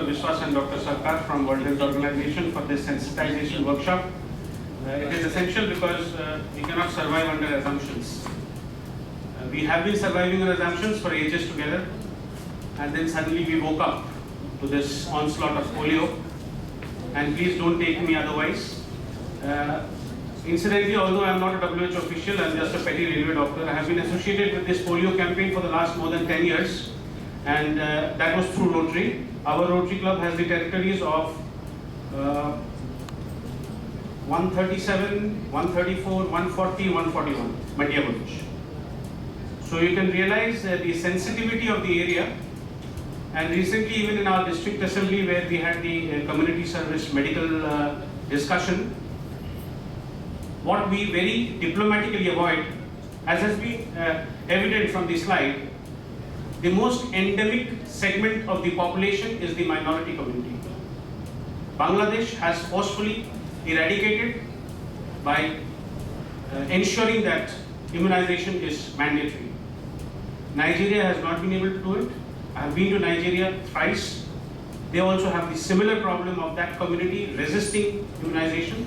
Biswas and Dr. Sarkar from World Health Organization for this sensitization workshop. It is essential because we cannot survive under assumptions. We have been surviving on assumptions for ages together, and then suddenly we woke up to this onslaught of polio. And please don't take me otherwise. Incidentally, although I am not a WHO official, I am just a petty railway doctor. I have been associated with this polio campaign for the last more than 10 years, and that was through Rotary. Our Rotary Club has the territories of 137, 134, 140, 141, Madhya Pradesh. So you can realize the sensitivity of the area. And recently, even in our district assembly, where we had the community service medical discussion, what we very diplomatically avoid, as has been evident from the slide, the most endemic segment of the population is the minority community. Bangladesh has forcefully eradicated by ensuring that immunization is mandatory. Nigeria has not been able to do it. I have been to Nigeria thrice. They also have the similar problem of that community resisting immunization.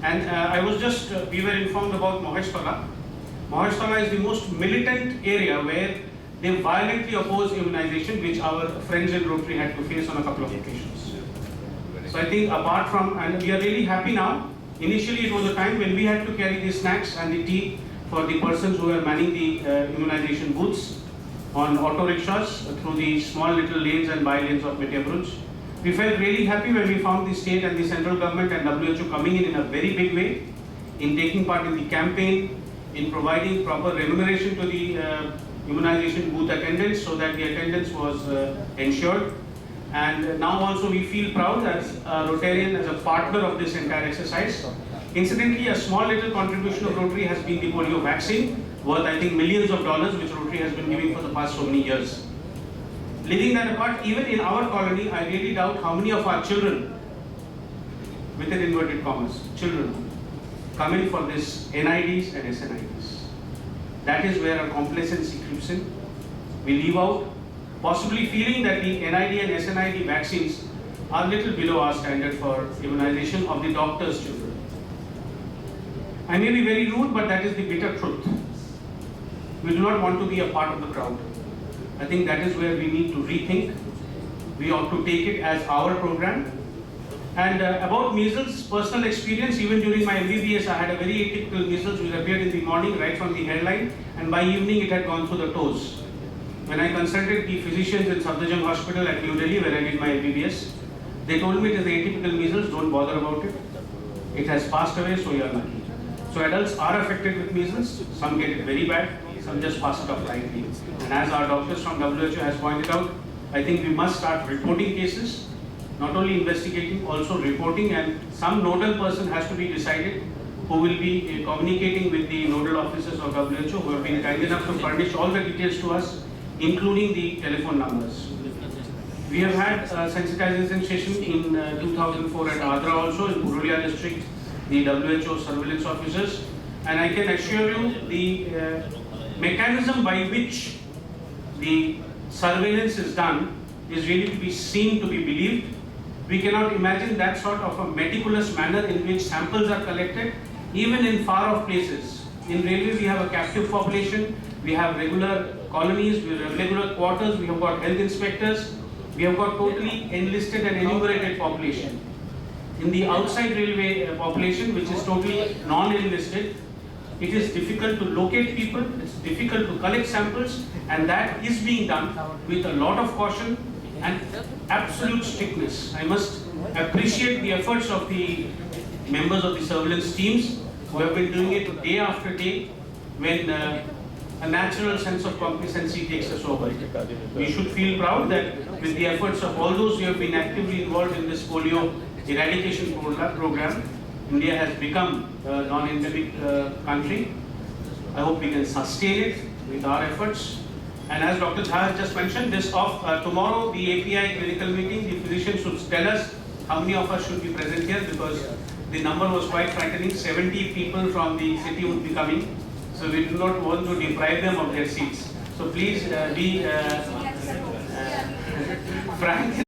And we were informed about Maheshwara. Maheshwara is the most militant area where they violently oppose immunization, which our friends in Rotary had to face on a couple of occasions. So I think apart from, and we are really happy now. Initially it was a time when we had to carry the snacks and the tea for the persons who were manning the immunization booths on auto rickshaws through the small little lanes and by lanes of Madhya Pradesh. We felt really happy when we found the state and the central government and WHO coming in a very big way in taking part in the campaign, in providing proper remuneration to the immunization booth attendants so that the attendance was ensured. And now also we feel proud as a Rotarian, as a partner of this entire exercise. Incidentally, a small little contribution of Rotary has been the polio vaccine, worth I think millions of dollars, which Rotary has been giving for the past so many years. Leaving that apart, even in our colony, I really doubt how many of our children, with an inverted commas, children, come in for this NIDs and SNIDs. That is where our complacency creeps in. We leave out, possibly feeling that the NID and SNID vaccines are little below our standard for immunization of the doctor's children. I may be very rude, but that is the bitter truth. We do not want to be a part of the crowd. I think that is where we need to rethink. We ought to take it as our program. And about measles, personal experience, even during my MBBS, I had a very atypical measles which appeared in the morning right from the hairline, and by evening it had gone through the toes. When I consulted the physicians in Safdarjung Hospital at New Delhi, where I did my MBBS, they told me it is atypical measles, don't bother about it. It has passed away, so you are lucky. So adults are affected with measles, some get it very bad, some just pass it off lightly. And as our doctors from WHO has pointed out, I think we must start reporting cases, not only investigating, also reporting, and some nodal person has to be decided who will be communicating with the nodal officers of WHO who have been kind enough to furnish all the details to us, including the telephone numbers. We have had a sensitization session in 2004 at Adra also, in Purulia district, the WHO surveillance officers, and I can assure you the mechanism by which the surveillance is done is really to be seen, to be believed. We cannot imagine that sort of a meticulous manner in which samples are collected, even in far off places. In railway we have a captive population, we have regular colonies, we have regular quarters, we have got health inspectors, we have got totally enlisted and enumerated population. In the outside railway population, which is totally non-enlisted, it is difficult to locate people, it's difficult to collect samples, and that is being done with a lot of caution and absolute strictness. I must appreciate the efforts of the members of the surveillance teams who have been doing it day after day when a natural sense of complacency takes us over. We should feel proud that with the efforts of all those who have been actively involved in this polio eradication program, India has become a non-endemic country. I hope we can sustain it with our efforts. And as Dr. Jha has just mentioned, tomorrow the API clinical meeting, the physicians should tell us how many of us should be present here, because the number was quite frightening. 70 people from the city would be coming. So we do not want to deprive them of their seats. So please be frank.